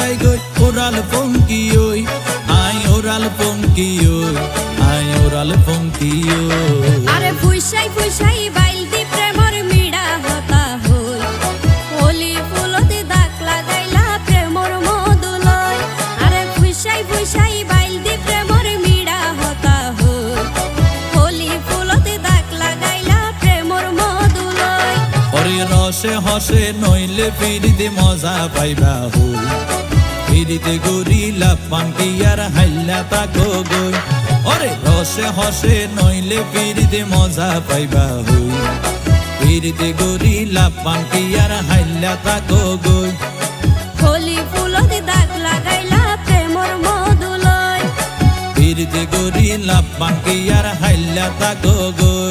যায় গই ওরাল পঙ্কি ওই আই ওরাল পঙ্কি ওই আই ওরাল পঙ্কি ওই আরে ফুইসাই ফুইসাই বাইল দি প্রেমর মিড়া হতা হই হোলি ফুলতে দাগ লাগাইলা প্রেমর মধুলয় আরে ফুইসাই ফুইসাই বাইল দি প্রেমর মিড়া হতা হই হোলি ফুলতে দাগ লাগাইলা প্রেমর মধুলয় ওরে রসে হসে নইলে ফিরিতে মজা পাইবা হই ফিরিতে গরিলা পান্টি আর হাইলা তাকো গই ওরে রসে হসে নইলে ফিরিতে মজা পাইবা হই ফিরিতে গরিলা পান্টি আর হাইলা তাকো গই হোলি ফুলতে দাগ লাগাইলা প্রেমর মধুলয় ফিরিতে গরিলা পান্টি আর হাইলা তাকো গই